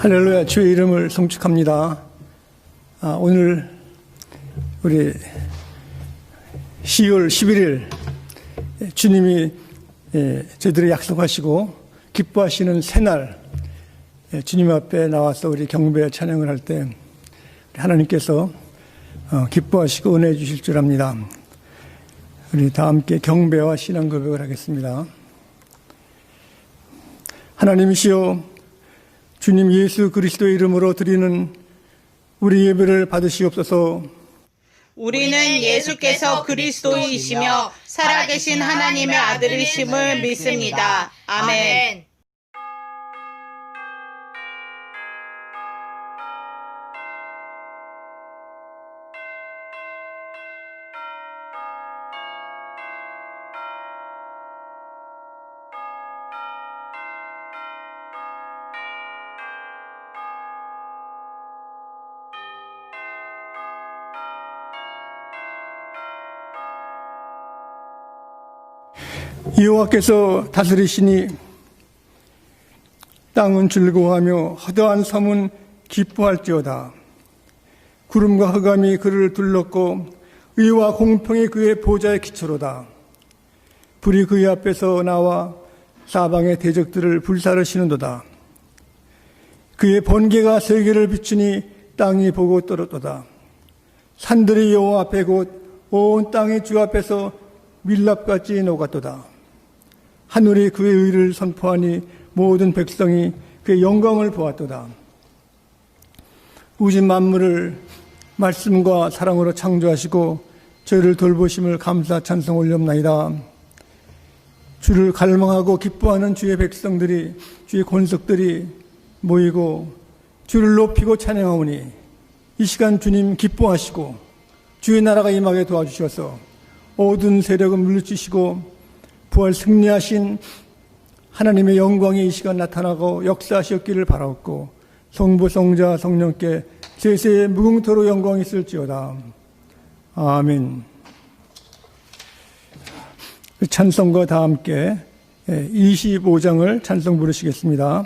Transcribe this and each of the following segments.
할렐루야, 주의 이름을 송축합니다. 오늘 우리 10월 11일 주님이 저희들이 약속하시고 기뻐하시는 새날 주님 앞에 나와서 우리 경배 찬양을 할 때 하나님께서 기뻐하시고 은혜 주실 줄 압니다. 우리 다 함께 경배와 신앙 고백을 하겠습니다. 하나님이시여, 주님 예수 그리스도의 이름으로 드리는 우리 예배를 받으시옵소서. 우리는 예수께서 그리스도이시며 살아계신 하나님의 아들이심을 믿습니다. 아멘. 여호와께서 다스리시니 땅은 즐거워하며 허다한 섬은 기뻐할지어다. 구름과 흑암이 그를 둘렀고 의와 공평이 그의 보좌의 기초로다. 불이 그의 앞에서 나와 사방의 대적들을 불사르시는도다. 그의 번개가 세계를 비추니 땅이 보고 떨었도다. 산들이 여호와 앞에 곧 온 땅이 주 앞에서 밀랍같이 녹았도다. 하늘이 그의 의를 선포하니 모든 백성이 그의 영광을 보았도다. 우주 만물을 말씀과 사랑으로 창조하시고 저희를 돌보심을 감사 찬송 올렸나이다. 주를 갈망하고 기뻐하는 주의 백성들이, 주의 권속들이 모이고 주를 높이고 찬양하오니 이 시간 주님 기뻐하시고 주의 나라가 임하게 도와주셔서 모든 세력을 물리치시고 부활 승리하신 하나님의 영광이 이 시간 나타나고 역사하셨기를 바라옵고 성부 성자 성령께 세세에 무궁토로 영광이 있을지어다. 아멘. 찬송과 다 함께 25장을 찬송 부르시겠습니다.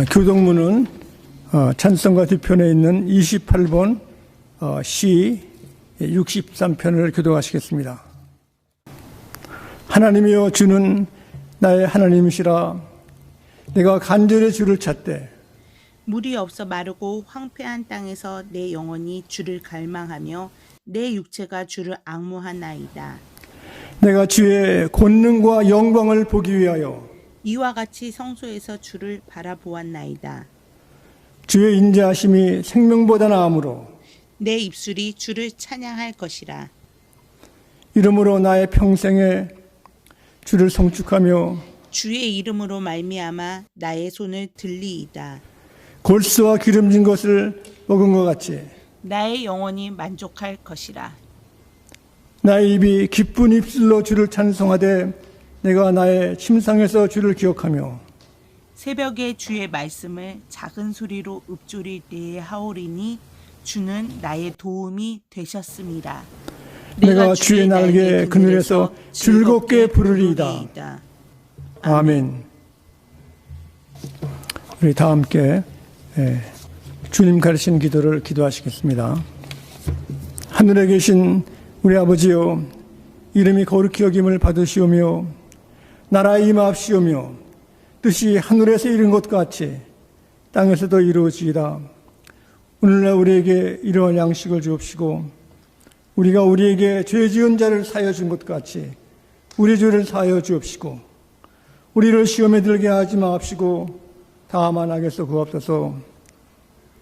교동문은 찬송가 뒤편에 있는 28번 시 63편을 교독하시겠습니다. 하나님이여, 주는 나의 하나님이시라. 내가 간절히 주를 찾되 물이 없어 마르고 황폐한 땅에서 내 영혼이 주를 갈망하며 내 육체가 주를 앙모하나이다. 내가 주의 권능과 영광을 보기 위하여 이와 같이 성소에서 주를 바라보았나이다. 주의 인자하심이 생명보다 나으므로 내 입술이 주를 찬양할 것이라. 이러므로 나의 평생에 주를 성축하며 주의 이름으로 말미암아 나의 손을 들리이다. 골수와 기름진 것을 먹은 것 같이 나의 영혼이 만족할 것이라. 나의 입이 기쁜 입술로 주를 찬송하되 내가 나의 침상에서 주를 기억하며 새벽에 주의 말씀을 작은 소리로 읊조릴 때에 하오리니 주는 나의 도움이 되셨습니다. 내가 주의 날개 그늘에서 즐겁게 부르리이다. 아멘. 우리 다 함께 주님 가르친 기도를 기도하시겠습니다. 하늘에 계신 우리 아버지여, 이름이 거룩히 여김을 받으시오며 나라에 임하옵시오며 뜻이 하늘에서 이룬 것 같이 땅에서도 이루어지이다. 오늘날 우리에게 이러한 양식을 주옵시고 우리가 우리에게 죄 지은 자를 사하여 준 것 같이 우리 죄를 사하여 주옵시고 우리를 시험에 들게 하지 마옵시고 다만 악에서 구하옵소서.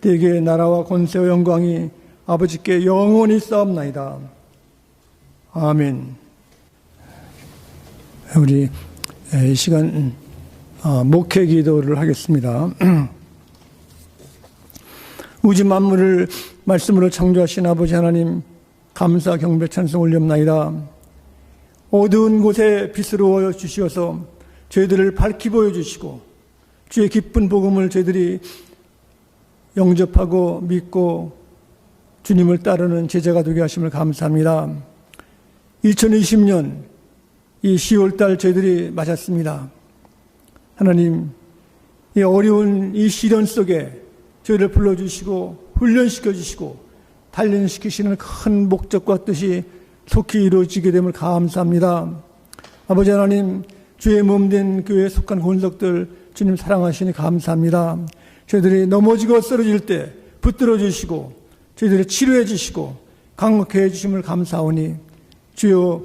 대개 나라와 권세와 영광이 아버지께 영원히 있사옵나이다. 아멘. 우리 이 시간 목회 기도를 하겠습니다. 우주 만물을 말씀으로 창조하신 아버지 하나님, 감사 경배 찬송 올렵나이다. 어두운 곳에 빛으로 주시어서 저희들을 밝히 보여주시고 주의 기쁜 복음을 저희들이 영접하고 믿고 주님을 따르는 제자가 되게 하심을 감사합니다. 2020년 이 10월달 저희들이 맞았습니다. 하나님, 이 어려운 이 시련 속에 저희를 불러주시고 훈련시켜주시고 단련시키시는 큰 목적과 뜻이 속히 이루어지게 됨을 감사합니다. 아버지 하나님, 주의 몸된 교회에 속한 권속들 주님 사랑하시니 감사합니다. 저희들이 넘어지고 쓰러질 때 붙들어 주시고 저희들을 치료해 주시고 강력해 주심을 감사하오니 주여,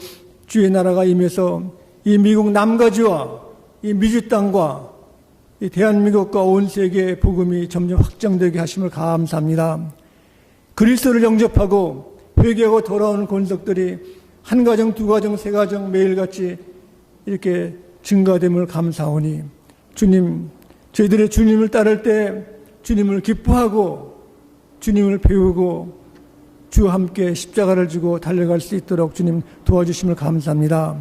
주의 나라가 임해서 이 미국 남가주와 이 미주 땅과 이 대한민국과 온 세계의 복음이 점점 확장되게 하심을 감사합니다. 그리스도를 영접하고 회개하고 돌아오는 권속들이 한 가정, 두 가정, 세 가정 매일같이 이렇게 증가됨을 감사하오니 주님, 저희들의 주님을 따를 때 주님을 기뻐하고 주님을 배우고 주와 함께 십자가를 지고 달려갈 수 있도록 주님 도와주심을 감사합니다.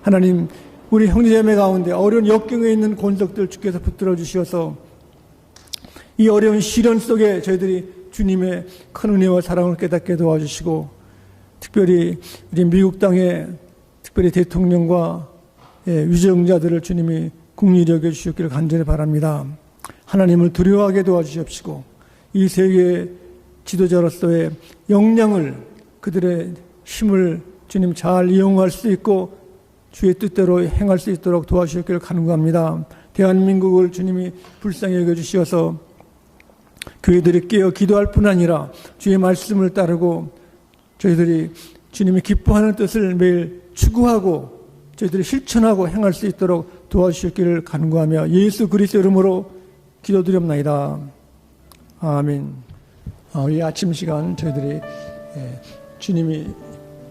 하나님, 우리 형제자매 가운데 어려운 역경에 있는 권속들 주께서 붙들어 주시어서 이 어려운 시련 속에 저희들이 주님의 큰 은혜와 사랑을 깨닫게 도와주시고 특별히 우리 미국 땅에 특별히 대통령과 위정자들을 주님이 긍휼히 여겨 주셨기를 간절히 바랍니다. 하나님을 두려워하게 도와주시옵시고 이 세계의 지도자로서의 역량을, 그들의 힘을 주님 잘 이용할 수 있고 주의 뜻대로 행할 수 있도록 도와주셨기를 간구합니다. 대한민국을 주님이 불쌍히 여겨주시어서 교회들이 깨어 기도할 뿐 아니라 주의 말씀을 따르고 저희들이 주님이 기뻐하는 뜻을 매일 추구하고 저희들이 실천하고 행할 수 있도록 도와주셨기를 간구하며 예수 그리스도 이름으로 기도드립나이다. 아멘. 이 아침 시간 저희들이 주님이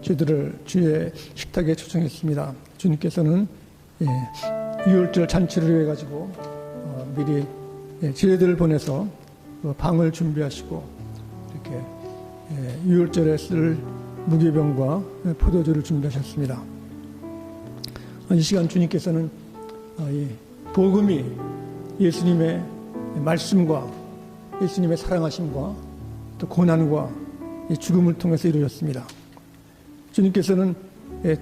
저희들을 주의 식탁에 초청했습니다. 주님께서는 6월절 잔치를 해가지고 미리 제자들을 보내서 방을 준비하시고 이렇게 6월절에 쓸 무교병과 포도주를 준비하셨습니다. 이 시간 주님께서는 이 복음이 예수님의 말씀과 예수님의 사랑하심과 또 고난과 죽음을 통해서 이루어졌습니다. 주님께서는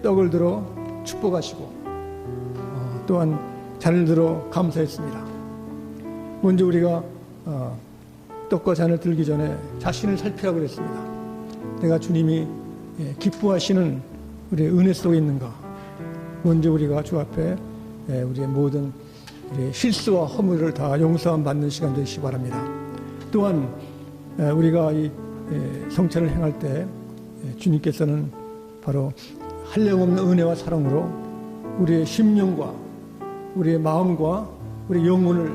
떡을 들어 축복하시고 또한 잔을 들어 감사했습니다. 먼저 우리가 떡과 잔을 들기 전에 자신을 살피라고 그랬습니다. 내가 주님이 기뻐하시는 우리의 은혜 속에 있는가. 먼저 우리가 주 앞에 우리의 모든 우리 실수와 허물을 다 용서함 받는 시간 되시기 바랍니다. 또한 우리가 이 성찬을 행할 때 주님께서는 바로 한량없는 은혜와 사랑으로 우리의 심령과 우리의 마음과 우리의 영혼을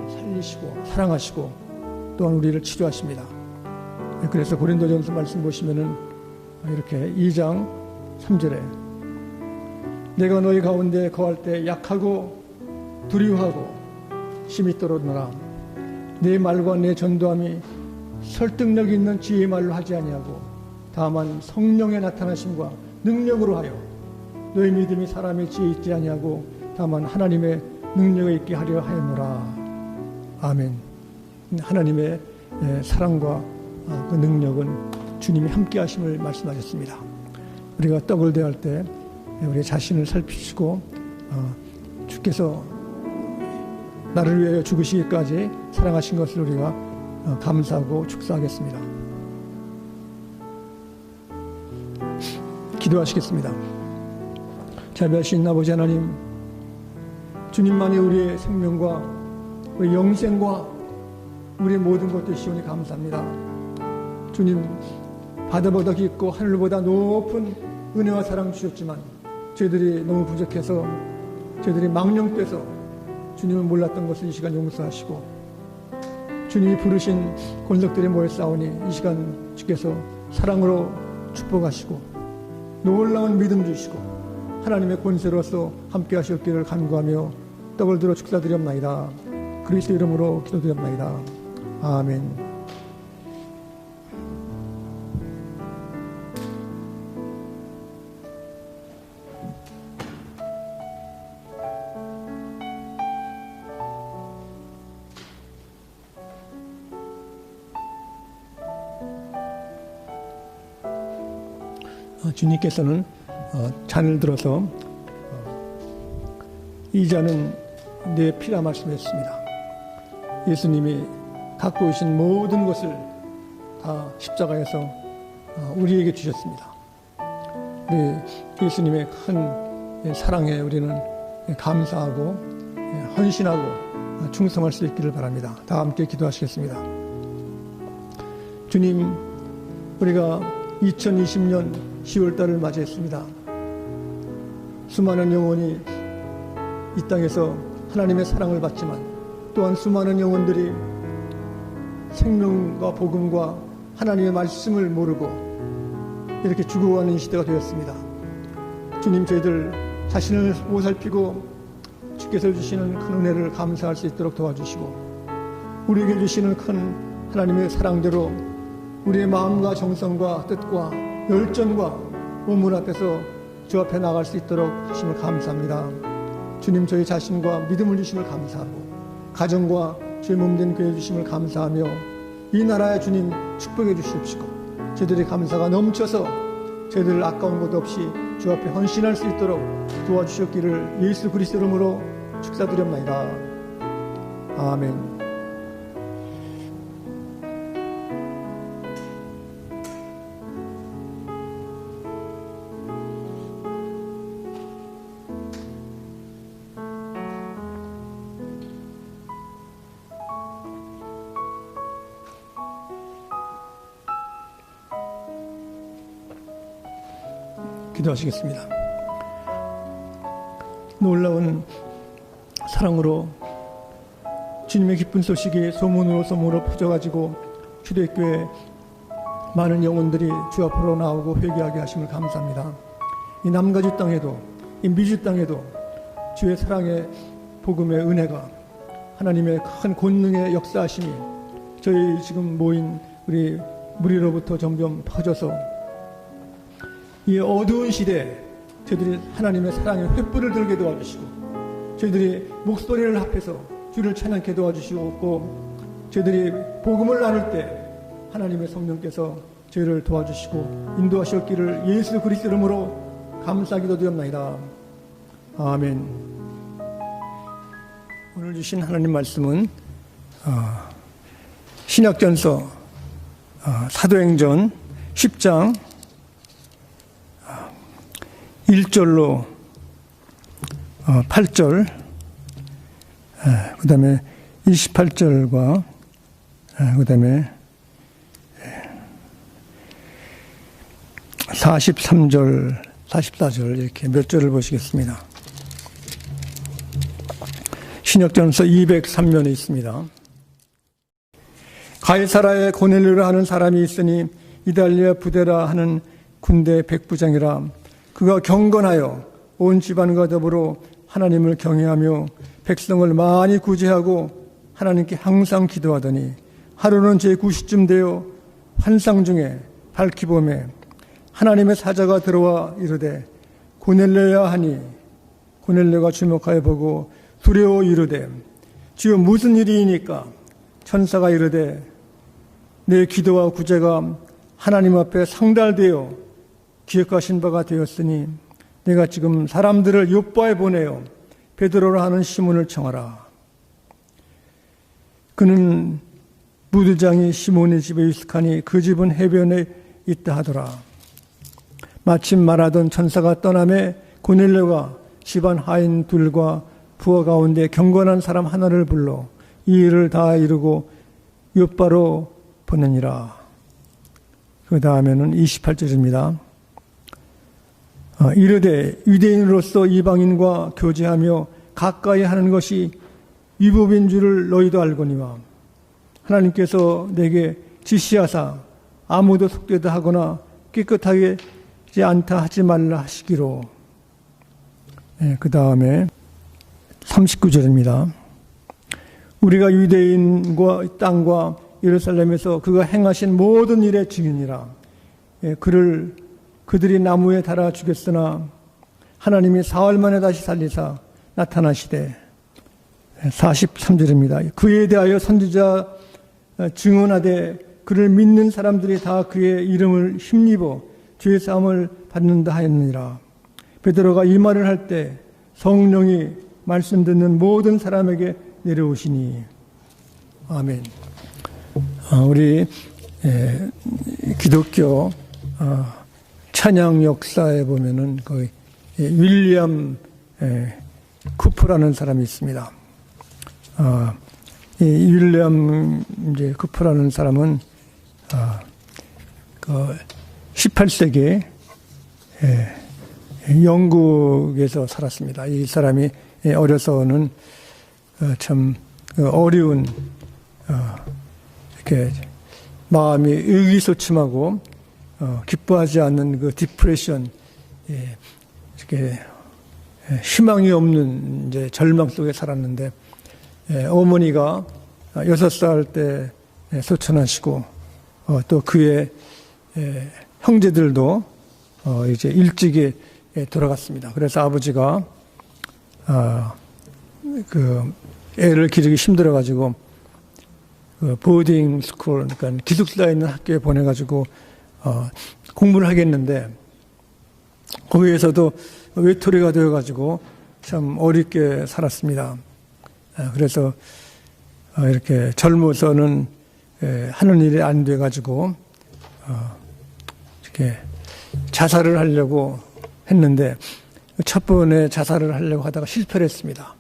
살리시고 사랑하시고 또한 우리를 치료하십니다. 그래서 고린도전서 말씀 보시면은 이렇게 2장 3절에 내가 너희 가운데 거할 때 약하고 두려워하고 심히 떨어노라. 내 말과 내 전도함이 설득력 있는 지혜의 말로 하지 아니하고 다만 성령의 나타나심과 능력으로 하여 너희 믿음이 사람의 지혜에 있지 아니하고 다만 하나님의 능력에 있게 하려 하였노라. 아멘. 하나님의 사랑과 그 능력은 주님이 함께 하심을 말씀하셨습니다. 우리가 떡을 대할 때 우리 자신을 살피시고 주께서 나를 위하여 죽으시기까지 사랑하신 것을 우리가 감사하고 축사하겠습니다. 기도하시겠습니다. 자비하신 아버지 하나님, 주님만이 우리의 생명과 우리 영생과 우리의 모든 것 되시오니 감사합니다. 주님, 바다보다 깊고 하늘보다 높은 은혜와 사랑 주셨지만 저희들이 너무 부족해서 저희들이 망령돼서 주님을 몰랐던 것을 이 시간 용서하시고 주님이 부르신 권속들이 모여 싸우니 이 시간 주께서 사랑으로 축복하시고 놀라운 믿음 주시고 하나님의 권세로서 함께 하셨기를 간구하며 떡을 들어 축사드렸나이다. 그리스도 이름으로 기도드렸나이다. 아멘. 주님께서는 잔을 들어서 이 잔은 내 피라 말씀했습니다. 예수님이 갖고 오신 모든 것을 다 십자가에서 우리에게 주셨습니다. 예수님의 큰 사랑에 우리는 감사하고 헌신하고 충성할 수 있기를 바랍니다. 다 함께 기도하시겠습니다. 주님, 우리가 2020년 10월달을 맞이했습니다. 수많은 영혼이 이 땅에서 하나님의 사랑을 받지만 또한 수많은 영혼들이 생명과 복음과 하나님의 말씀을 모르고 이렇게 죽어가는 시대가 되었습니다. 주님, 저희들 자신을 보살피고 주께서 주시는 큰 은혜를 감사할 수 있도록 도와주시고 우리에게 주시는 큰 하나님의 사랑대로 우리의 마음과 정성과 뜻과 열정과 몸을 앞에서 주 앞에 나갈 수 있도록 하심을 감사합니다. 주님, 저희 자신과 믿음을 주심을 감사하고 가정과 주의 몸된 교회 주심을 감사하며 이 나라에 주님 축복해 주시옵시고 저희들의 감사가 넘쳐서 저희들 아까운 것 없이 주 앞에 헌신할 수 있도록 도와주셨기를 예수 그리스도 이름으로 축사드렸나이다. 아멘. 기도하시겠습니다. 놀라운 사랑으로 주님의 기쁜 소식이 소문으로 퍼져가지고 초대교회 많은 영혼들이 주 앞으로 나오고 회개하게 하심을 감사합니다. 이 남가주 땅에도 이 미주 땅에도 주의 사랑의 복음의 은혜가 하나님의 큰 권능의 역사하심이 저희 지금 모인 우리 무리로부터 점점 퍼져서 이 어두운 시대에 저희들이 하나님의 사랑의 횃불을 들게 도와주시고 저희들이 목소리를 합해서 주를 찬양케 도와주시고 저희들이 복음을 나눌 때 하나님의 성령께서 저희를 도와주시고 인도하셨기를 예수 그리스도 이름으로 감사하기도 드렸나이다. 아멘. 오늘 주신 하나님 말씀은 신약전서 사도행전 10장 1절로 8절 그 다음에 28절과 그 다음에 43절, 44절 이렇게 몇 절을 보시겠습니다. 신약전서 203면에 있습니다. 가이사라에 고넬료라 하는 사람이 있으니 이달리아 부데라 하는 군대 백부장이라. 그가 경건하여 온 집안과 더불어 하나님을 경외하며 백성을 많이 구제하고 하나님께 항상 기도하더니 하루는 제9시쯤 되어 환상 중에 밝히 보매 하나님의 사자가 들어와 이르되 고넬료야 하니 고넬료가 주목하여 보고 두려워 이르되 주여 무슨 일이니까? 천사가 이르되 내 기도와 구제가 하나님 앞에 상달되어 기억하신 바가 되었으니 내가 지금 사람들을 요바에 보내어 베드로라 하는 시몬을 청하라. 그는 무드장이 시몬의 집에 유숙하니 그 집은 해변에 있다 하더라. 마침 말하던 천사가 떠나매 고넬료가 집안 하인 둘과 부하 가운데 경건한 사람 하나를 불러 이 일을 다 이루고 요바로 보내니라. 그 다음에는 28절입니다. 이르되 유대인으로서 이방인과 교제하며 가까이 하는 것이 위법인 줄을 너희도 알거니와 하나님께서 내게 지시하사 아무도 속되다 하거나 깨끗하게 하지 않다 하지 말라 하시기로. 그 다음에 39절입니다. 우리가 유대인과 땅과 예루살렘에서 그가 행하신 모든 일의 증인이라. 그들이 나무에 달아 죽였으나 하나님이 사흘 만에 다시 살리사 나타나시되. 43절입니다. 그에 대하여 선지자 증언하되 그를 믿는 사람들이 다 그의 이름을 힘입어 죄 사함을 받는다 하였느니라. 베드로가 이 말을 할 때 성령이 말씀 듣는 모든 사람에게 내려오시니. 아멘. 우리 기독교 찬양 역사에 보면은 그 윌리엄 쿠퍼라는 사람이 있습니다. 이 윌리엄 쿠퍼라는 사람은 그 18세기에 영국에서 살았습니다. 이 사람이 어려서는 참 어려운 이렇게 마음이 의기소침하고 기뻐하지 않는 그 디프레션, 이렇게 희망이 없는 이제 절망 속에 살았는데 어머니가 6살 때 소천하시고 또 그의 형제들도 이제 일찍이 돌아갔습니다. 그래서 아버지가 그 애를 기르기 힘들어가지고 그 보딩 스쿨, 그러니까 기숙사에 있는 학교에 보내가지고 공부를 하겠는데 거기에서도 외톨이가 되어가지고 참 어렵게 살았습니다. 그래서 이렇게 젊어서는 하는 일이 안 돼가지고 이렇게 자살을 하려고 했는데 첫 번에 자살을 하려고 하다가 실패를 했습니다.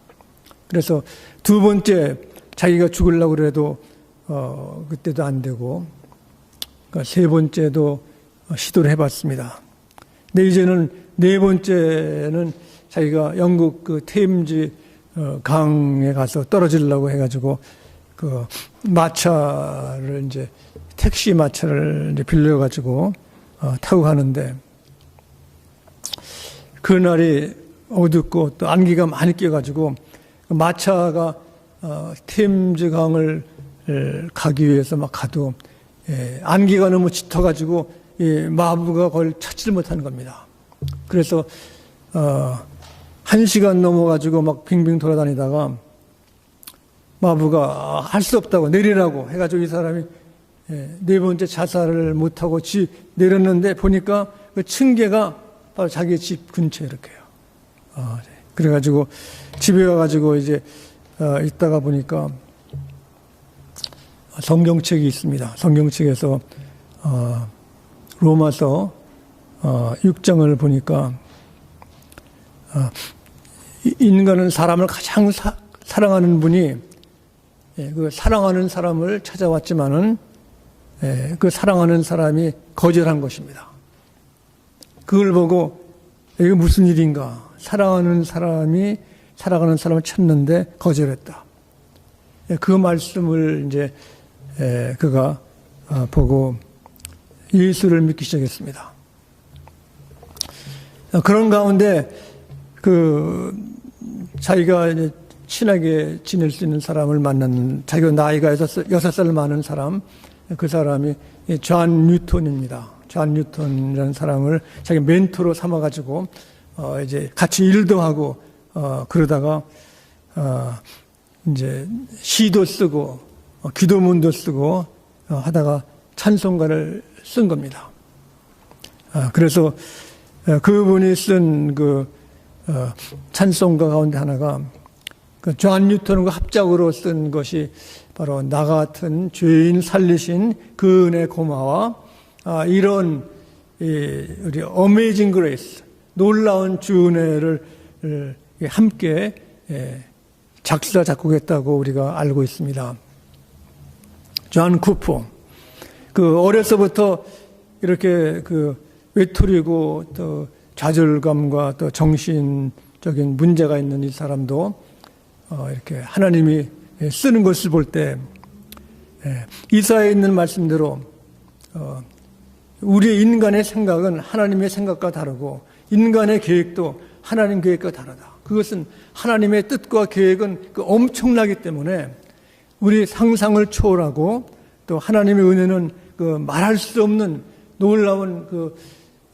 그래서 두 번째 자기가 죽으려고 그래도 그때도 안 되고 그러니까 세 번째도 시도를 해봤습니다. 근데 이제는 네 번째는 자기가 영국 그 테임즈 강에 가서 떨어지려고 해가지고 그 마차를 이제 택시 마차를 이제 빌려가지고 타고 가는데 그날이 어둡고 또 안개가 많이 껴가지고 마차가 테임즈 강을 가기 위해서 막 가도 안개가 너무 짙어가지고 마부가 그걸 찾지를 못하는 겁니다. 그래서 1시간 넘어가지고 막 빙빙 돌아다니다가 마부가 할 수 없다고 내리라고 해가지고 이 사람이 네 번째 자살을 못하고 내렸는데 보니까 그 층계가 바로 자기 집 근처에 이렇게요. 그래가지고 집에 와가지고 이제 있다가 보니까 성경책이 있습니다. 성경책에서 로마서 6장을 보니까 인간은 사람을 가장 사랑하는 분이 그 사랑하는 사람을 찾아왔지만은 그 사랑하는 사람이 거절한 것입니다. 그걸 보고 이게 무슨 일인가? 사랑하는 사람이 사랑하는 사람을 찾는데 거절했다. 그 말씀을 이제 그가 보고 예수를 믿기 시작했습니다. 그런 가운데 자기가 이제 친하게 지낼 수 있는 사람을 만난, 자기가 나이가 6살 많은 사람, 그 사람이 존 뉴턴입니다. 존 뉴턴이라는 사람을 자기 멘토로 삼아가지고 이제 같이 일도 하고 그러다가 이제 시도 쓰고 기도문도 쓰고 하다가 찬송가를 쓴 겁니다. 그래서 그분이 쓴 찬송가 가운데 하나가 존 뉴턴과 합작으로 쓴 것이 바로 나 같은 죄인 살리신 그 은혜 고마워. 이런 우리 어메이징 그레이스, 놀라운 주 은혜를 함께 작사 작곡했다고 우리가 알고 있습니다. 존 쿠퍼, 어려서부터 이렇게 외톨이고 또 좌절감과 또 정신적인 문제가 있는 이 사람도 이렇게 하나님이 쓰는 것을 볼 때 이사야에 있는 말씀대로 우리 인간의 생각은 하나님의 생각과 다르고 인간의 계획도 하나님 계획과 다르다. 그것은 하나님의 뜻과 계획은 엄청나기 때문에 우리 상상을 초월하고 또 하나님의 은혜는 말할 수 없는 놀라운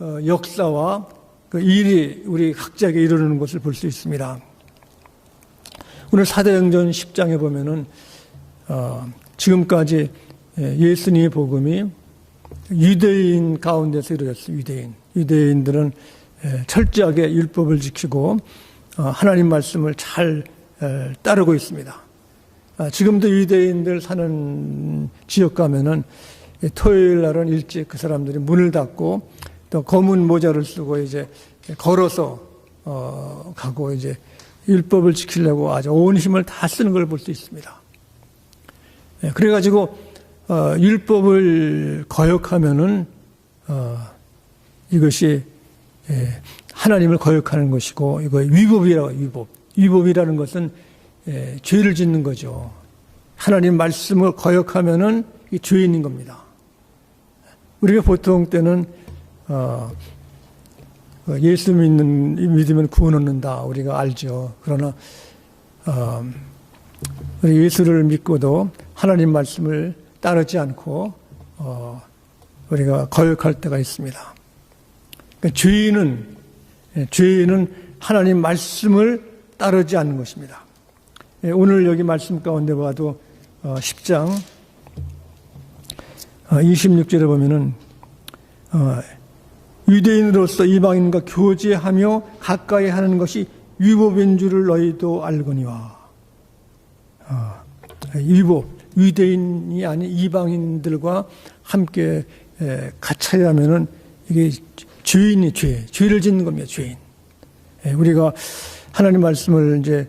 역사와 일이 우리 각자에게 이루는 것을 볼 수 있습니다. 오늘 사도행전 10장에 보면은 지금까지 예수님의 복음이 유대인 가운데서 이루어졌어요. 유대인들은 철저하게 율법을 지키고 하나님 말씀을 잘 따르고 있습니다. 지금도 유대인들 사는 지역 가면은 토요일 날은 일찍 그 사람들이 문을 닫고 또 검은 모자를 쓰고 이제 걸어서 가고 이제 율법을 지키려고 아주 온 힘을 다 쓰는 걸 볼 수 있습니다. 그래가지고 율법을 거역하면은 이것이 하나님을 거역하는 것이고 이거 위법이라고 위법이라는 것은 죄를 짓는 거죠. 하나님 말씀을 거역하면은 이 죄인인 겁니다. 우리가 보통 때는 예수 믿으면 구원 얻는다 우리가 알죠. 그러나 우리 예수를 믿고도 하나님 말씀을 따르지 않고 우리가 거역할 때가 있습니다. 그러니까 죄인은 하나님 말씀을 따르지 않는 것입니다. 오늘 여기 말씀 가운데 봐도 10장 26절에 보면은 유대인으로서 이방인과 교제하며 가까이 하는 것이 위법인 줄을 너희도 알거니와. 유대인이 아닌 이방인들과 함께 같이 하면은 이게 죄를 짓는 겁니다. 죄인. 우리가 하나님 말씀을 이제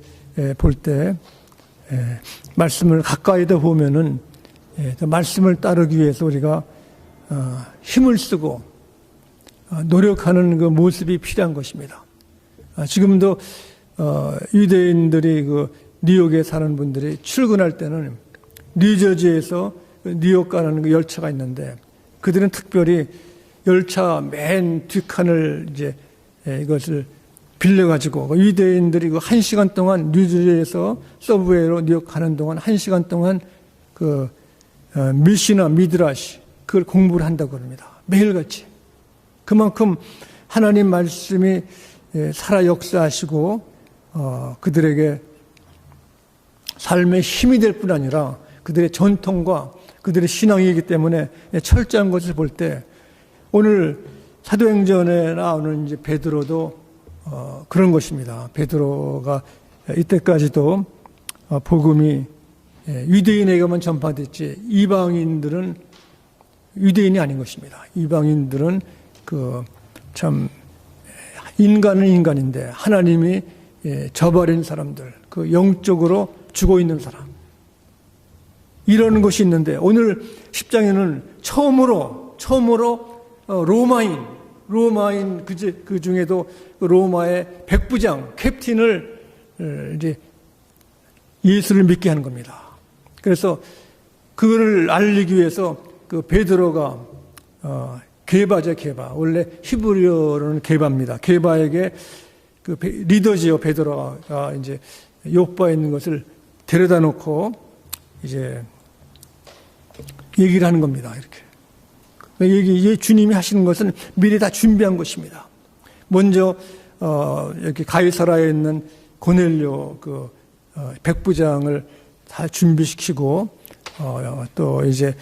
볼 때 말씀을 가까이다 보면은 말씀을 따르기 위해서 우리가 힘을 쓰고 노력하는 그 모습이 필요한 것입니다. 지금도 유대인들이 뉴욕에 사는 분들이 출근할 때는 뉴저지에서 뉴욕 가는 그 열차가 있는데 그들은 특별히 열차 맨 뒷칸을 이제 이것을 빌려가지고 유대인들이 1시간 동안 뉴저지에서 서브웨이로 뉴욕 가는 동안 1시간 동안 미시나 미드라시 그걸 공부를 한다고 합니다. 매일같이. 그만큼 하나님 말씀이 살아 역사하시고 그들에게 삶의 힘이 될 뿐 아니라 그들의 전통과 그들의 신앙이기 때문에 철저한 것을 볼 때 오늘 사도행전에 나오는 이제 베드로도 그런 것입니다. 베드로가 이때까지도 복음이 유대인에게만 전파됐지 이방인들은 유대인이 아닌 것입니다. 이방인들은 참 인간은 인간인데 하나님이 저버린 사람들, 그 영적으로 죽어 있는 사람. 이런 것이 있는데 오늘 10장에는 처음으로 로마인 그 중에도 로마의 백부장 캡틴을 이제 예수를 믿게 하는 겁니다. 그래서 그거를 알리기 위해서 그 베드로가 게바죠, 게바. 원래 히브리어로는 게바입니다. 게바에게 그 리더지요, 베드로가 이제 요바에 있는 것을 데려다 놓고 이제 얘기를 하는 겁니다. 이렇게 주님이 하시는 것은 미리 다 준비한 것입니다. 먼저 여기 가이사라에 있는 고넬료 그 백부장을 다 준비시키고 또 이제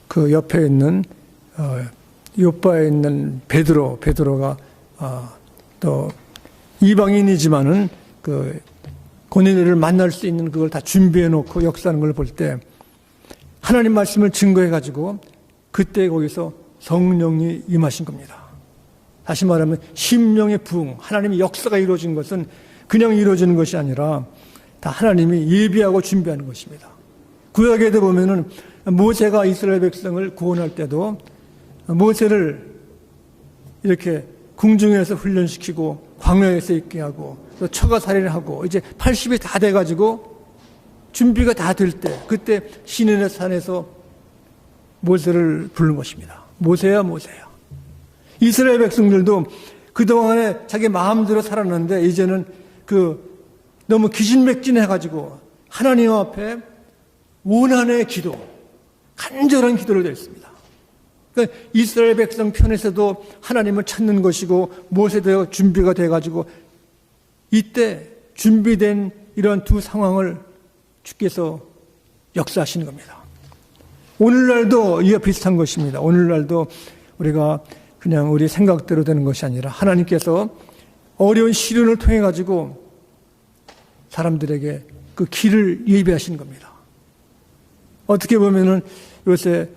그 옆에 있는 요바에 있는 베드로가 또 이방인이지만은 그 고넬료를 만날 수 있는 그걸 다 준비해 놓고 역사하는 걸 볼 때 하나님 말씀을 증거해 가지고 그때 거기서 성령이 임하신 겁니다. 다시 말하면 심령의 부흥, 하나님의 역사가 이루어진 것은 그냥 이루어지는 것이 아니라 다 하나님이 예비하고 준비하는 것입니다. 구약에도 보면은 모세가 이스라엘 백성을 구원할 때도 모세를 이렇게 궁중에서 훈련시키고 광야에서 있게 하고 또 처가살이를 하고 이제 80이 다 돼가지고 준비가 다 될 때 그때 시내의 산에서 모세를 부른 것입니다. 모세야 모세야. 이스라엘 백성들도 그동안에 자기 마음대로 살았는데 이제는 그 너무 기진맥진해가지고 하나님 앞에 원한의 기도, 간절한 기도를 드렸습니다. 그러니까 이스라엘 백성 편에서도 하나님을 찾는 것이고 모세도 준비가 돼가지고 이때 준비된 이런 두 상황을 주께서 역사하시는 겁니다. 오늘날도 이와 비슷한 것입니다. 오늘날도 우리가 그냥 우리 생각대로 되는 것이 아니라 하나님께서 어려운 시련을 통해 가지고 사람들에게 그 길을 예비하시는 겁니다. 어떻게 보면은 요새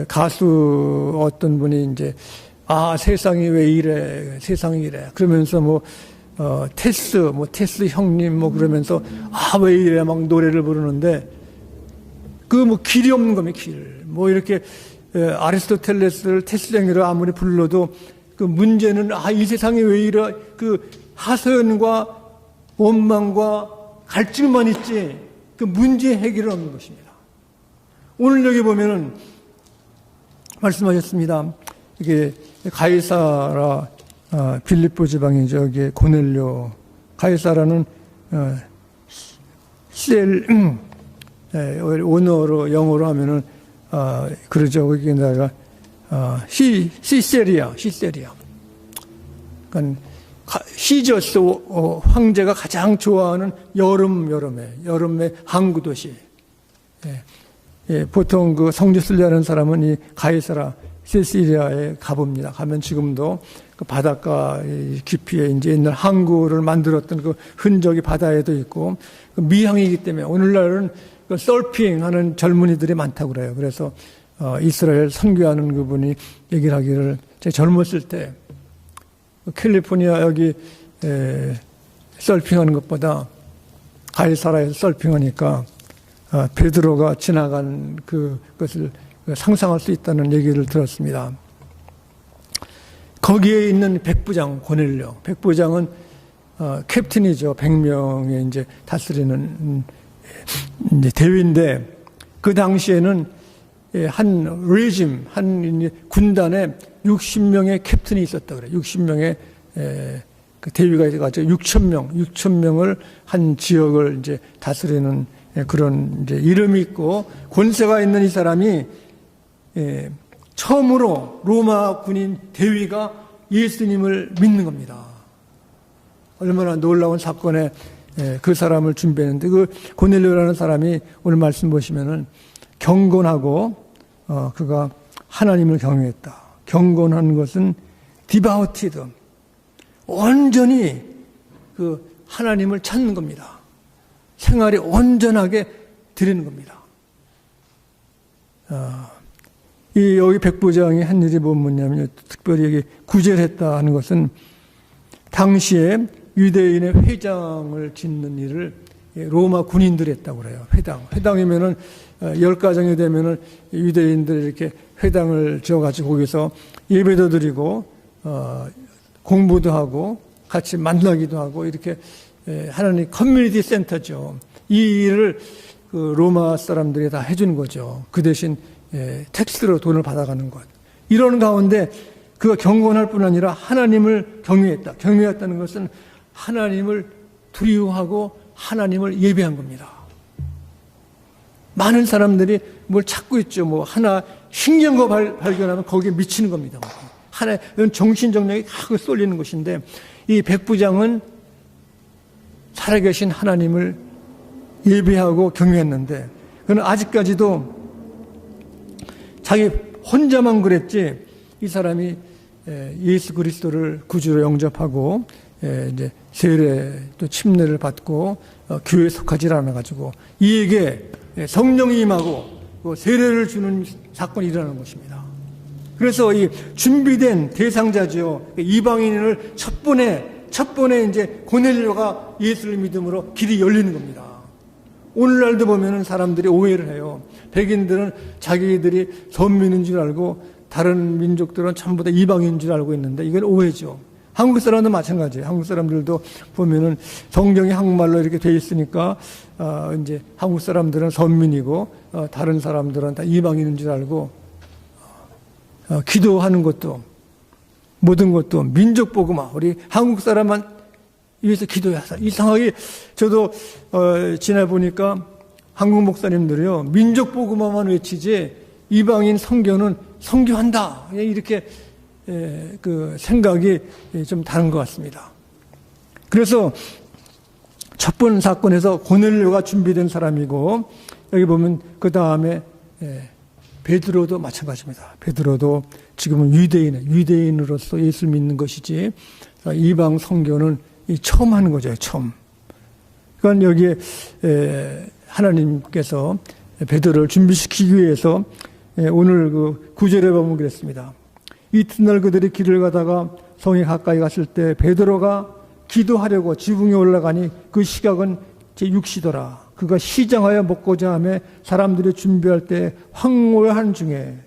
가수 어떤 분이 이제 세상이 왜 이래, 세상이 이래 그러면서 테스 형님 그러면서 왜 이래 막 노래를 부르는데 그 길이 없는 겁니다. 길. 이렇게 아리스토텔레스를 테스 형이라 아무리 불러도 그 문제는 이 세상이 왜 이래 그 하소연과 원망과 갈증만 있지 그 문제 해결은 없는 것입니다. 오늘 여기 보면은 말씀하셨습니다. 이게 가이사라 빌립보 지방이죠. 여기 고넬료 가이사라는 원어로 영어로 하면은 그러죠. 거기다가 시세리아. 그러니까 시저스 황제가 가장 좋아하는 여름의 항구 도시. 보통 그 성지 순례하는 사람은 이 가이사라 시시리아에 가봅니다. 가면 지금도 그 바닷가 깊이에 이제 옛날 항구를 만들었던 그 흔적이 바다에도 있고 그 미항이기 때문에 오늘날은 그 서핑하는 젊은이들이 많다고 그래요. 그래서 이스라엘 선교하는 그분이 얘기를 하기를 제가 젊었을 때 캘리포니아 여기 서핑하는 것보다 가이사라에서 서핑하니까 베드로가 지나간 그것을 상상할 수 있다는 얘기를 들었습니다. 거기에 있는 백부장 고넬료, 백부장은 캡틴이죠. 100명의 이제 다스리는 이제 대위인데 그 당시에는 한 군단에 60명의 캡틴이 있었다 그래요. 60명의 그 대위가 있어가지고 6,000명을 한 지역을 이제 다스리는 그런 이제 이름이 있고 권세가 있는 이 사람이 처음으로 로마 군인 대위가 예수님을 믿는 겁니다. 얼마나 놀라운 사건에 그 사람을 준비했는데 그 고넬료라는 사람이 오늘 말씀 보시면은 경건하고 그가 하나님을 경외했다. 경건한 것은 디바우티드 온전히 그 하나님을 찾는 겁니다. 생활이 온전하게 드리는 겁니다. 여기 백부장이 한 일이 뭐냐면 특별히 여기 구제를 했다 하는 것은 당시에 유대인의 회당을 짓는 일을 로마 군인들이 했다고 그래요. 회당이면은 10가정이 되면은 유대인들이 이렇게 회당을 지어가지고 거기서 예배도 드리고 공부도 하고 같이 만나기도 하고 이렇게 하나님 커뮤니티 센터죠. 이 일을 그 로마 사람들이 다 해주는 거죠. 그 대신 텍스로 돈을 받아가는 것. 이런 가운데 그가 경건할 뿐 아니라 하나님을 경외했다. 경외했다는 것은 하나님을 두려워하고 하나님을 예배한 겁니다. 많은 사람들이 뭘 찾고 있죠. 뭐 하나 신기한 거 발견하면 거기에 미치는 겁니다. 하나 정신정력이 확 쏠리는 것인데 이 백부장은 살아계신 하나님을 예배하고 경외했는데 그는 아직까지도 자기 혼자만 그랬지 이 사람이 예수 그리스도를 구주로 영접하고 이제 세례 또 침례를 받고 교회에 속하지 않아가지고 이에게 성령이 임하고 세례를 주는 사건이 일어나는 것입니다. 그래서 이 준비된 대상자죠. 이방인을 첫 번에 이제 고넬료가 예수를 믿음으로 길이 열리는 겁니다. 오늘날도 보면은 사람들이 오해를 해요. 백인들은 자기들이 선민인 줄 알고 다른 민족들은 전부 다 이방인인 줄 알고 있는데 이건 오해죠. 한국 사람도 마찬가지예요. 한국 사람들도 보면은 성경이 한국말로 이렇게 돼 있으니까 이제 한국 사람들은 선민이고 다른 사람들은 다 이방인인 줄 알고 기도하는 것도 모든 것도 민족 복음화 우리 한국 사람만 위해서 기도해서 이상하게 저도 지나 보니까 한국 목사님들이요 민족 복음화만 외치지 이방인 선교는 선교한다 이렇게 그 생각이 좀 다른 것 같습니다. 그래서 첫 번 사건에서 고넬료가 준비된 사람이고 여기 보면 그 다음에 베드로도 마찬가지입니다. 베드로도 지금은 유대인으로서 예수를 믿는 것이지 이방 선교는 처음 하는 거죠. 처음. 그러니까 여기에 하나님께서 베드로를 준비시키기 위해서 오늘 그 9절에 보면 그랬습니다. 이튿날 그들이 길을 가다가 성에 가까이 갔을 때 베드로가 기도하려고 지붕에 올라가니 그 시각은 제6시더라. 그가 시장하여 먹고자 하며 사람들이 준비할 때 황홀한 중에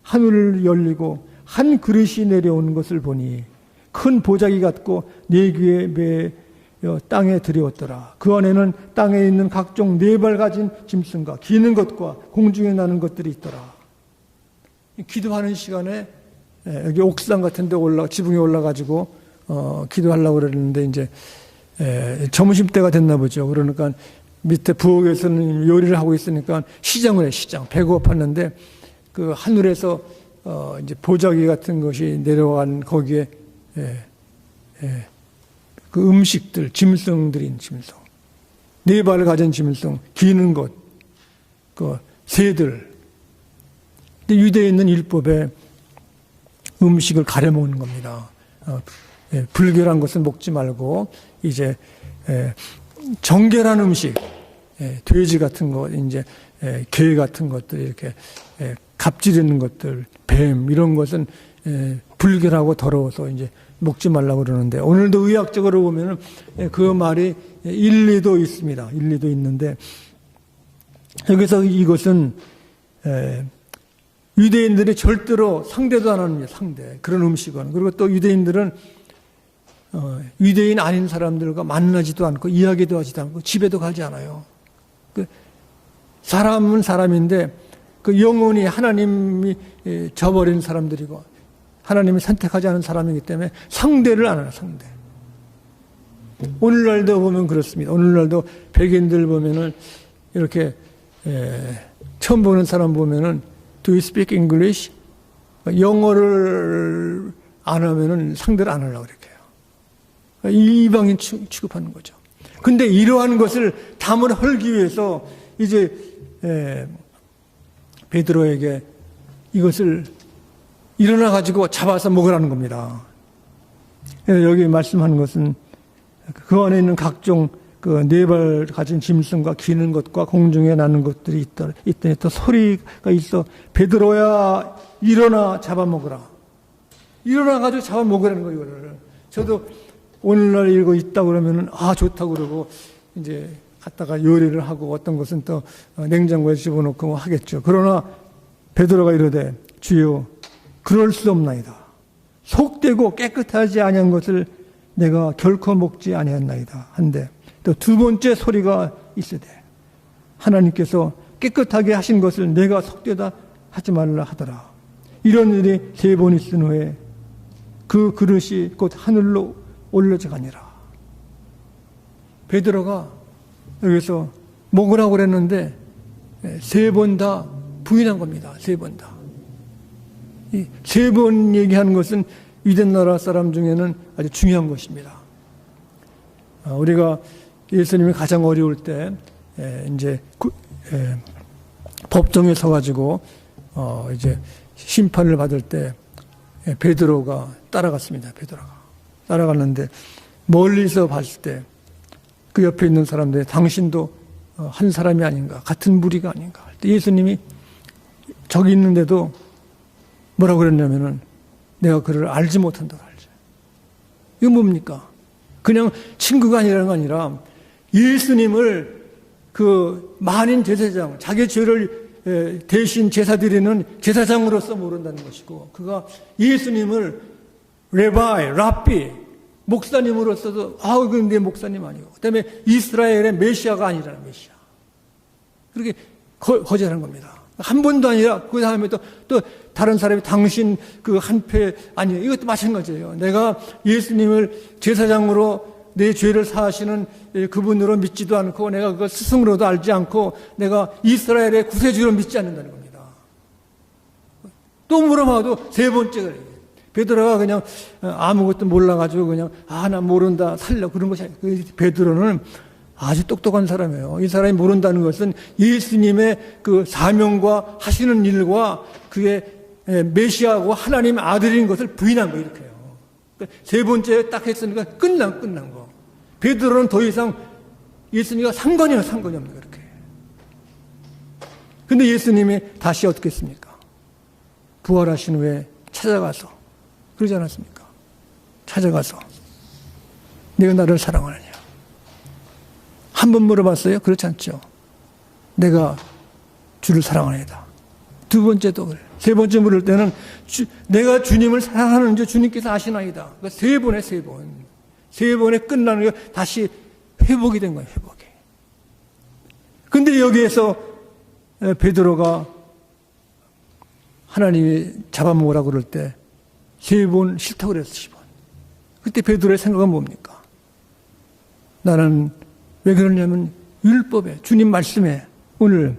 하늘을 열리고 한 그릇이 내려오는 것을 보니 큰 보자기 같고 네 귀에 매어 땅에 들여왔더라. 그 안에는 땅에 있는 각종 네 발 가진 짐승과 기는 것과 공중에 나는 것들이 있더라. 기도하는 시간에 여기 옥상 같은 데 지붕에 올라가지고 기도하려고 그러는데 이제 점심 때가 됐나 보죠. 그러니까 밑에 부엌에서는 요리를 하고 있으니까 시장을 해, 시장. 배가 고팠는데 그 하늘에서 이제 보자기 같은 것이 내려간 거기에 그 음식들, 짐승들인 짐승. 네 발을 가진 짐승, 기는 것, 그 새들. 근데 유대에 있는 율법에 음식을 가려 먹는 겁니다. 불결한 것은 먹지 말고 이제 정결한 음식, 돼지 같은 것, 이제 개 같은 것들 이렇게 갑질 있는 것들, 뱀 이런 것은 불결하고 더러워서 이제 먹지 말라고 그러는데 오늘도 의학적으로 보면은 그 말이 일리도 있습니다. 일리도 있는데 여기서 이것은 유대인들이 절대로 상대도 안 합니다. 상대. 그런 음식은. 그리고 또 유대인들은 유대인 아닌 사람들과 만나지도 않고 이야기도 하지도 않고 집에도 가지 않아요. 사람은 사람인데 그 영혼이 하나님이 저버린 사람들이고 하나님이 선택하지 않은 사람이기 때문에 상대를 안 해요. 상대. 오늘날도 보면 그렇습니다. 오늘날도 백인들 보면은 이렇게 처음 보는 사람 보면은 Do you speak English? 영어를 안 하면은 상대를 안 하려고 그렇게 해요. 이방인 취급하는 거죠. 근데 이러한 것을 담을 헐기 위해서 이제 베드로에게 이것을 일어나 가지고 잡아서 먹으라는 겁니다. 여기 말씀하는 것은 그 안에 있는 각종 그 네 발 가진 짐승과 기는 것과 공중에 나는 것들이 있더니 또 소리가 있어 베드로야 일어나 잡아먹으라. 일어나 가지고 잡아먹으라는 거예요. 이거를. 저도 오늘날 이거 있다 그러면은 좋다고 그러고 이제 갖다가 요리를 하고 어떤 것은 또 냉장고에 집어넣고 뭐 하겠죠. 그러나 베드로가 이르되 주여 그럴 수 없나이다. 속되고 깨끗하지 아니한 것을 내가 결코 먹지 아니했나이다. 한데 또 두 번째 소리가 있으되 하나님께서 깨끗하게 하신 것을 내가 속되다 하지 말라 하더라. 이런 일이 3번 있은 후에 그 그릇이 곧 하늘로 올려져 가니라. 베드로가 여기서 먹으라고 그랬는데 3번 다 부인한 겁니다. 3번 다. 이 3번 얘기하는 것은 유대 나라 사람 중에는 아주 중요한 것입니다. 우리가 예수님이 가장 어려울 때 이제 법정에 서가지고 이제 심판을 받을 때 베드로가 따라갔습니다. 베드로가 따라갔는데 멀리서 봤을 때 그 옆에 있는 사람들이 당신도 한 사람이 아닌가, 같은 무리가 아닌가 할 때 예수님이 저기 있는데도 뭐라고 그랬냐면은 내가 그를 알지 못한다고 알죠. 이거 뭡니까? 그냥 친구가 아니라는 거 아니라 예수님을 그 만인 제사장, 자기 죄를 대신 제사 드리는 제사장으로서 모른다는 것이고, 그가 예수님을 라비, 목사님으로서도 그건 내 목사님 아니고, 그 다음에 이스라엘의 메시아가 아니라는 메시아. 그렇게 거절한 겁니다. 한 번도 아니라 그 다음에 또 다른 사람이 당신 그 한패 아니에요. 이것도 마찬가지예요. 내가 예수님을 제사장으로 내 죄를 사하시는 그분으로 믿지도 않고 내가 그걸 스승으로도 알지 않고 내가 이스라엘의 구세주로 믿지 않는다는 겁니다. 또 물어봐도 3번째가 베드로가 그냥 아무것도 몰라가지고 그냥 나 모른다 살려 그런 것이 아니에요. 베드로는 아주 똑똑한 사람이에요. 이 사람이 모른다는 것은 예수님의 그 사명과 하시는 일과 그의 메시아고 하나님의 아들인 것을 부인한 거 이렇게요. 그러니까 3번째 딱 했으니까 끝난 거. 베드로는 더 이상 예수님과 상관이 없는 거 이렇게. 근데 예수님이 다시 어떻게 했습니까? 부활하신 후에 찾아가서 그러지 않았습니까? 찾아가서 네가 나를 사랑하느냐? 한 번 물어봤어요? 그렇지 않죠. 내가 주를 사랑하느냐. 2번째도 그래. 3번째 물을 때는 내가 주님을 사랑하는지 주님께서 아시나이다. 그러니까 3번에 3번에 끝나는 게 다시 회복이 된 거예요. 회복이. 근데 여기에서 베드로가 하나님이 잡아먹으라고 그럴 때 3번 싫다고 그랬어. 10번. 그때 베드로의 생각은 뭡니까? 나는 왜 그러냐면 율법에 주님 말씀에 오늘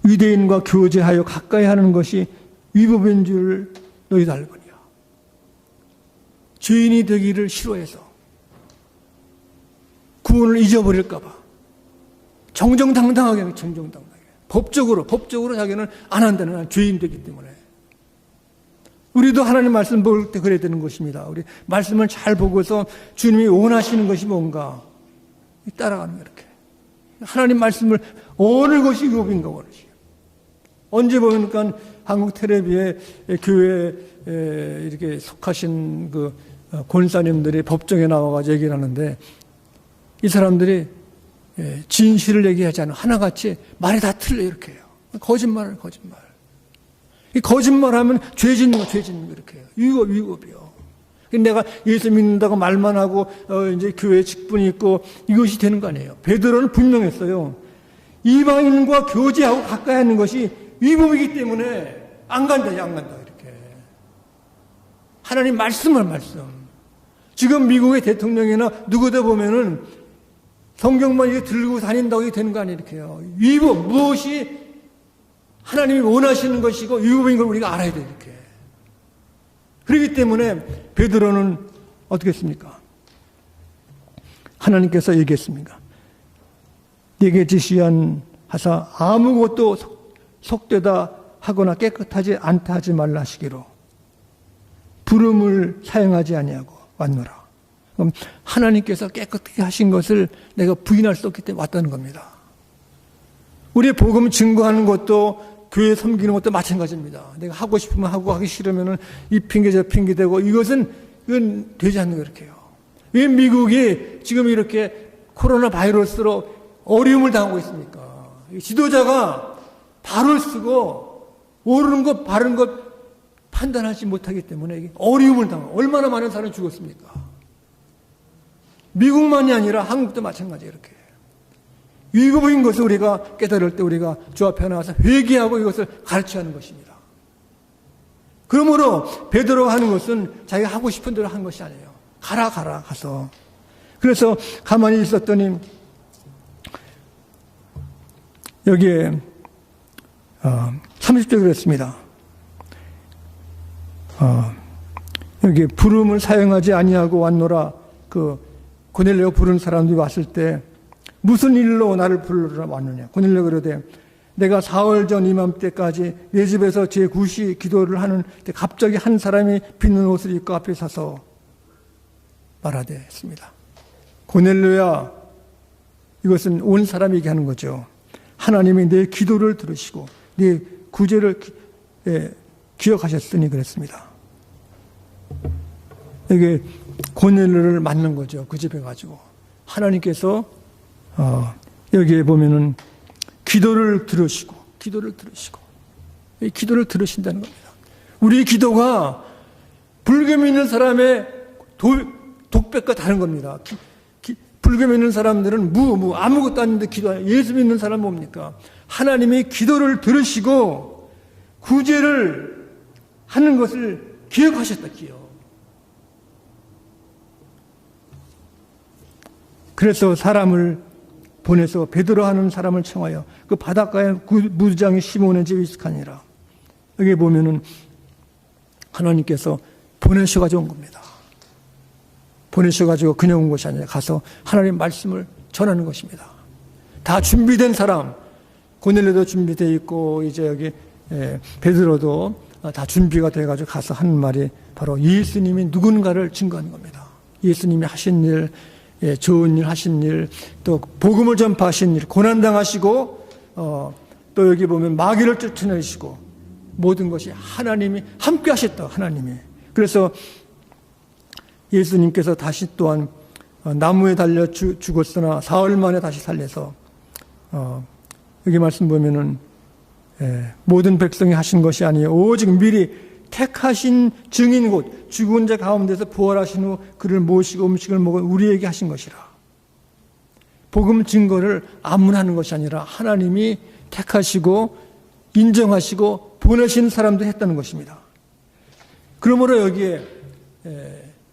유대인과 교제하여 가까이 하는 것이 위법인 줄 너희도 알거니와. 죄인이 되기를 싫어해서 구원을 잊어버릴까 봐 정정당당하게 법적으로 자기는 안 한다는 죄인 되기 때문에. 우리도 하나님 말씀 볼 때 그래야 되는 것입니다. 우리 말씀을 잘 보고서 주님이 원하시는 것이 뭔가 따라가는 거예요. 이렇게 하나님 말씀을 어느 것이 위법인가 원하시요. 언제 보니까 한국 텔레비에 교회 이렇게 속하신 그 권사님들이 법정에 나와가지고 얘기를 하는데 이 사람들이 진실을 얘기하지 않아 하나같이 말이 다 틀려 이렇게 해요. 거짓말. 이 거짓말하면 죄 짓는 거 이렇게 해요. 위법이요. 내가 예수 믿는다고 말만 하고 이제 교회 직분이 있고 이것이 되는 거 아니에요. 베드로는 분명했어요. 이방인과 교제하고 가까이 하는 것이 위법이기 때문에 안 간다 이렇게. 하나님 말씀. 지금 미국의 대통령이나 누구다 보면은 성경만 이렇게 들고 다닌다고 이게 되는 거 아니에요. 이렇게요. 위법 무엇이 하나님이 원하시는 것이고 위법인 걸 우리가 알아야 돼요. 이렇게. 그렇기 때문에 베드로는 어떻게 했습니까? 하나님께서 얘기했습니다. 네게 지시한 하사 아무것도 속되다 하거나 깨끗하지 않다 하지 말라 하시기로 부름을 사용하지 아니하고 왔노라. 그럼 하나님께서 깨끗하게 하신 것을 내가 부인할 수 없기 때문에 왔다는 겁니다. 우리의 복음 증거하는 것도 교회 섬기는 것도 마찬가지입니다. 내가 하고 싶으면 하고 하기 싫으면 이 핑계 저 핑계 대고 이것은 이건 되지 않는 거 이렇게요. 왜 미국이 지금 이렇게 코로나 바이러스로 어려움을 당하고 있습니까? 지도자가 발을 쓰고 옳은 것, 바른 것 판단하지 못하기 때문에 이게 어려움을 당하고 얼마나 많은 사람이 죽었습니까? 미국만이 아니라 한국도 마찬가지예요. 이렇게. 위급인 것을 우리가 깨달을 때 우리가 주 앞에 나와서 회개하고 이것을 가르쳐야 하는 것입니다. 그러므로 베드로가 하는 것은 자기가 하고 싶은 대로 한 것이 아니에요. 가라 가서. 그래서 가만히 있었더니 여기에 30절 그랬습니다. 여기 부름을 사용하지 아니하고 왔노라. 그 고넬레오 부른 사람들이 왔을 때 무슨 일로 나를 부르러 왔느냐. 고넬레오가 그러되 내가 사흘 전 이맘때까지 내 집에서 제9시 기도를 하는 때 갑자기 한 사람이 빗는 옷을 입고 앞에 서서 말하되 했습니다. 고넬레오야, 이것은 온 사람이 얘기하는 거죠. 하나님이 내 기도를 들으시고 내 구제를 기억하셨으니 그랬습니다. 이게 고넬레오를 만난 거죠. 그 집에 가지고 하나님께서 여기에 보면은 기도를 들으시고 이 기도를 들으신다는 겁니다. 우리 기도가 불교 믿는 사람의 독백과 다른 겁니다. 불교 믿는 사람들은 아무것도 아닌데 기도하는, 예수 믿는 사람은 뭡니까? 하나님이 기도를 들으시고 구제를 하는 것을 기억하셨다, 기억. 그래서 사람을 보내서 베드로 하는 사람을 청하여 그 바닷가에 무장이 시몬의 집에 있으니라. 여기 보면은 하나님께서 보내셔가지고 온 겁니다. 보내셔가지고 그냥 온 것이 아니라 가서 하나님 말씀을 전하는 것입니다. 다 준비된 사람, 고넬레도 준비되어 있고 이제 여기 베드로도 다 준비가 돼가지고 가서 하는 말이 바로 예수님이 누군가를 증거하는 겁니다. 예수님이 하신 일, 좋은 일 하신 일, 또 복음을 전파하신 일, 고난당하시고 또 여기 보면 마귀를 쫓아내시고 모든 것이 하나님이 함께 하셨다. 하나님이. 그래서 예수님께서 다시 또한 나무에 달려 죽었으나 사흘 만에 다시 살려서 여기 말씀 보면은 모든 백성이 하신 것이 아니에요. 오직 미리 택하신 증인 곧 죽은 자 가운데서 부활하신 후 그를 모시고 음식을 먹어 우리에게 하신 것이라. 복음 증거를 아무나 하는 것이 아니라 하나님이 택하시고 인정하시고 보내신 사람도 했다는 것입니다. 그러므로 여기에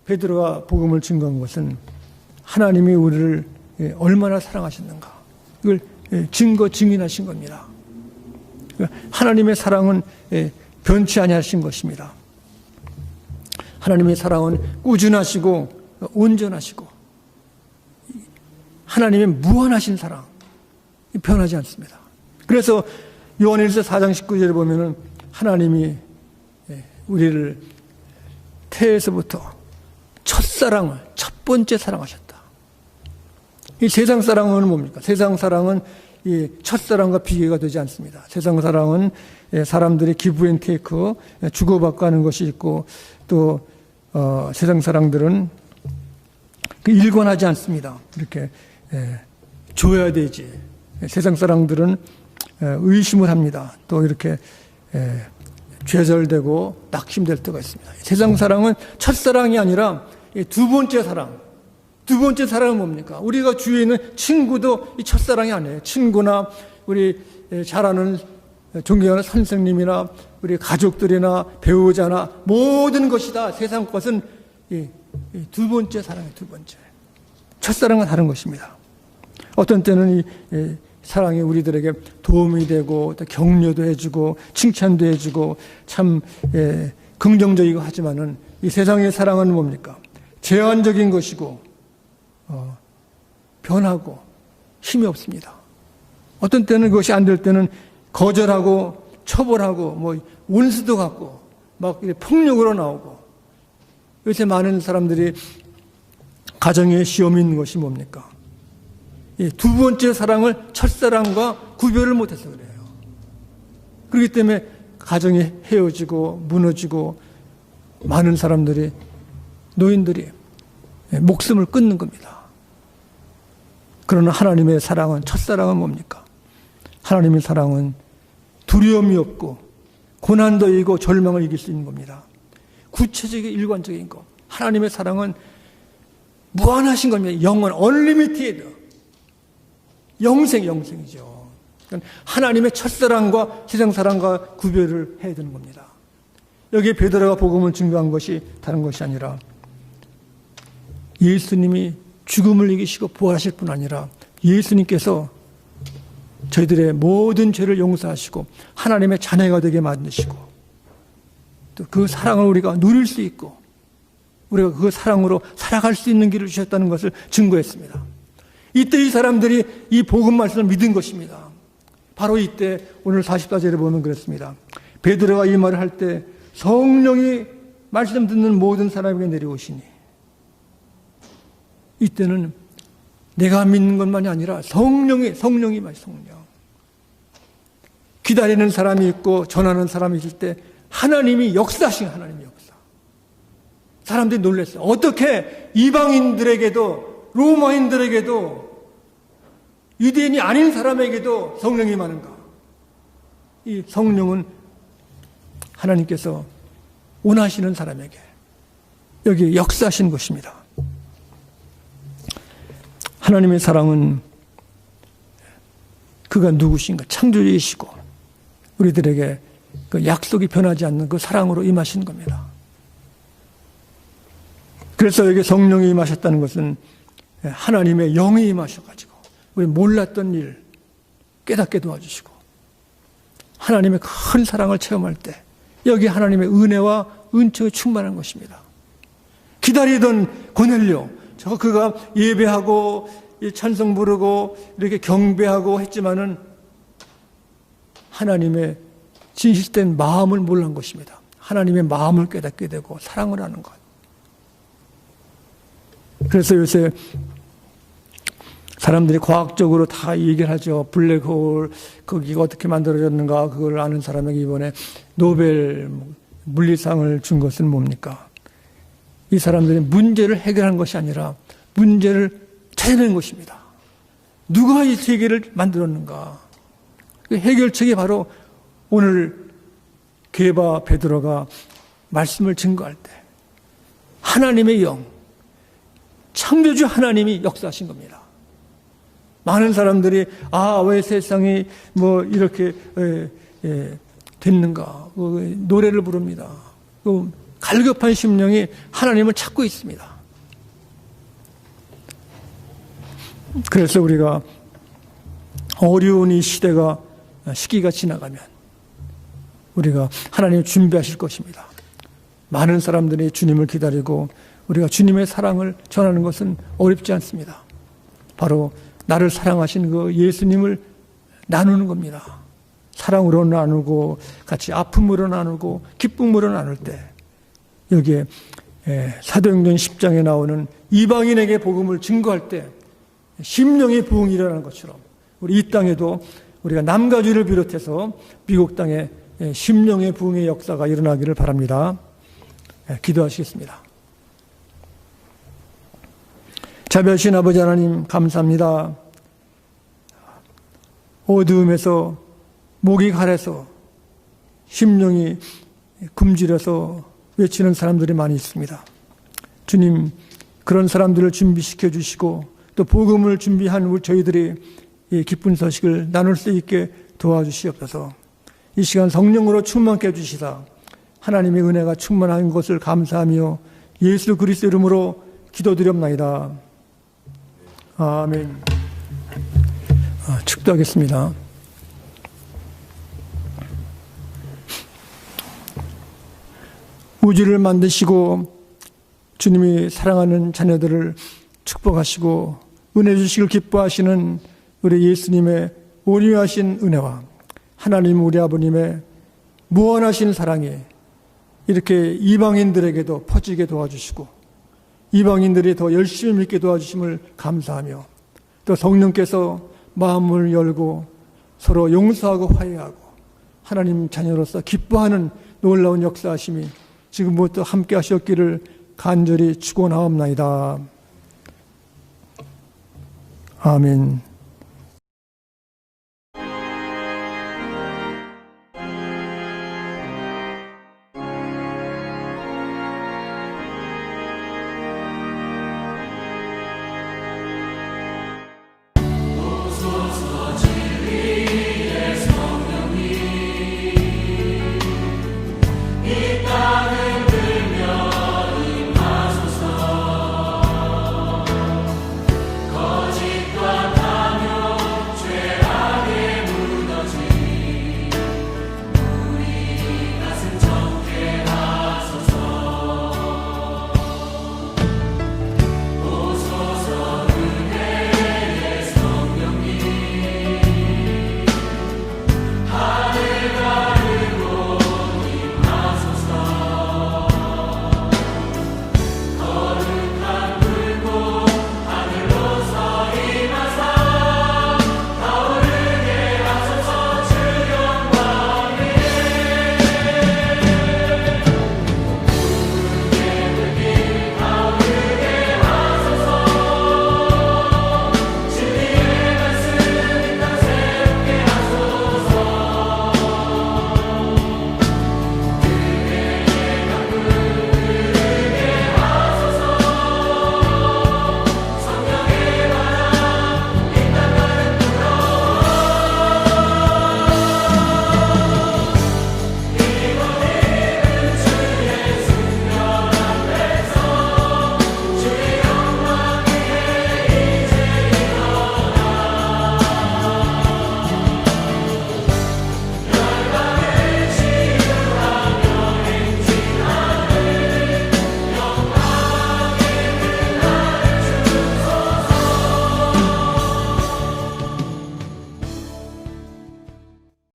베드로가 복음을 증거한 것은 하나님이 우리를 얼마나 사랑하셨는가 이걸 증인하신 겁니다. 하나님의 사랑은 변치 아니하신 것입니다. 하나님의 사랑은 꾸준하시고 온전하시고 하나님의 무한하신 사랑 변하지 않습니다. 그래서 요한일서 4장 19절에 보면은 하나님이 우리를 태에서부터 첫사랑을 첫 번째 사랑하셨다. 이 세상 사랑은 뭡니까? 세상 사랑은 이 첫사랑과 비교가 되지 않습니다. 세상 사랑은 사람들이 기브앤테이크 주고받고 하는 것이 있고 또 세상 사랑들은 일관하지 않습니다. 이렇게 줘야 되지. 세상 사랑들은 의심을 합니다. 또 이렇게 좌절되고 낙심될 때가 있습니다. 세상 사랑은 첫사랑이 아니라 두 번째 사랑. 두 번째 사랑은 뭡니까? 우리가 주위에 있는 친구도 이 첫사랑이 아니에요. 친구나 우리 잘 아는 존경하는 선생님이나 우리 가족들이나 배우자나 모든 것이 다 세상 것은 이 두 번째 사랑이에요. 두 번째. 첫사랑은 다른 것입니다. 어떤 때는 이 사랑이 우리들에게 도움이 되고 또 격려도 해주고 칭찬도 해주고 참 긍정적이고 하지만은 이 세상의 사랑은 뭡니까? 제한적인 것이고 변하고 힘이 없습니다. 어떤 때는 그것이 안 될 때는 거절하고 처벌하고 뭐 원수도 갖고 막 폭력으로 나오고 요새 많은 사람들이 가정에 시험이 있는 것이 뭡니까? 두 번째 사랑을 첫사랑과 구별을 못해서 그래요. 그렇기 때문에 가정이 헤어지고 무너지고 많은 사람들이 노인들이 목숨을 끊는 겁니다. 그러나 하나님의 사랑은, 첫사랑은 뭡니까? 하나님의 사랑은 두려움이 없고 고난도 이기고 절망을 이길 수 있는 겁니다. 구체적인 일관적인 것. 하나님의 사랑은 무한하신 겁니다. 영원, 언리미티드. 영생이죠. 그러니까 하나님의 첫사랑과 세상 사랑과 구별을 해야 되는 겁니다. 여기에 베드로가 복음을 증거한 것이 다른 것이 아니라 예수님이 죽음을 이기시고 부활하실 뿐 아니라 예수님께서 저희들의 모든 죄를 용서하시고 하나님의 자녀가 되게 만드시고 또 그 사랑을 우리가 누릴 수 있고 우리가 그 사랑으로 살아갈 수 있는 길을 주셨다는 것을 증거했습니다. 이때 이 사람들이 이 복음 말씀을 믿은 것입니다. 바로 이때 오늘 44절에 보면 그렇습니다. 베드로가 이 말을 할 때 성령이 말씀 듣는 모든 사람에게 내려오시니, 이때는 내가 믿는 것만이 아니라 성령이 기다리는 사람이 있고 전하는 사람이 있을 때 하나님이 역사하신 하나님의 역사. 사람들이 놀랐어요. 어떻게 이방인들에게도 로마인들에게도 유대인이 아닌 사람에게도 성령이 많은가? 이 성령은 하나님께서 원하시는 사람에게 여기 역사하신 것입니다. 하나님의 사랑은 그가 누구신가? 창조주이시고 우리들에게 그 약속이 변하지 않는 그 사랑으로 임하신 겁니다. 그래서 여기 성령이 임하셨다는 것은 하나님의 영이 임하셔가지고 우리 몰랐던 일 깨닫게 도와주시고 하나님의 큰 사랑을 체험할 때 여기 하나님의 은혜와 은총이 충만한 것입니다. 기다리던 고넬료, 그가 예배하고 찬송 부르고 이렇게 경배하고 했지만은 하나님의 진실된 마음을 몰란 것입니다. 하나님의 마음을 깨닫게 되고 사랑을 하는 것. 그래서 요새 사람들이 과학적으로 다 얘기를 하죠. 블랙홀, 거기가 어떻게 만들어졌는가, 그걸 아는 사람에게 이번에 노벨 물리상을 준 것은 뭡니까? 이 사람들이 문제를 해결한 것이 아니라 문제를 찾아낸 것입니다. 누가 이 세계를 만들었는가? 그 해결책이 바로 오늘 게바 베드로가 말씀을 증거할 때 하나님의 영, 창조주 하나님이 역사하신 겁니다. 많은 사람들이 왜 세상이 뭐 이렇게 됐는가 노래를 부릅니다. 갈급한 심령이 하나님을 찾고 있습니다. 그래서 우리가 어려운 이 시기가 지나가면 우리가 하나님 준비하실 것입니다. 많은 사람들이 주님을 기다리고 우리가 주님의 사랑을 전하는 것은 어렵지 않습니다. 바로 나를 사랑하신 그 예수님을 나누는 겁니다. 사랑으로 나누고 같이 아픔으로 나누고 기쁨으로 나눌 때 여기에 사도행전 10장에 나오는 이방인에게 복음을 증거할 때 심령의 부흥이 일어나는 것처럼 우리 이 땅에도 우리가 남가주를 비롯해서 미국 땅에 심령의 부흥의 역사가 일어나기를 바랍니다. 기도하시겠습니다. 자비하신 아버지 하나님 감사합니다. 어두움에서 목이 가래서 심령이 굶주려서 외치는 사람들이 많이 있습니다. 주님, 그런 사람들을 준비시켜 주시고 또 복음을 준비한 우리 저희들이 이 기쁜 소식을 나눌 수 있게 도와주시옵소서. 이 시간 성령으로 충만케 해주시사 하나님의 은혜가 충만한 것을 감사하며 예수 그리스도 이름으로 기도드렸나이다. 아멘. 축도하겠습니다. 우주를 만드시고 주님이 사랑하는 자녀들을 축복하시고 은혜 주시길 기뻐하시는 우리 예수님의 오묘하신 은혜와 하나님 우리 아버님의 무한하신 사랑이 이렇게 이방인들에게도 퍼지게 도와주시고 이방인들이 더 열심히 믿게 도와주심을 감사하며 또 성령께서 마음을 열고 서로 용서하고 화해하고 하나님 자녀로서 기뻐하는 놀라운 역사하심이 지금부터 함께 하셨기를 간절히 축원하옵나이다. 아멘.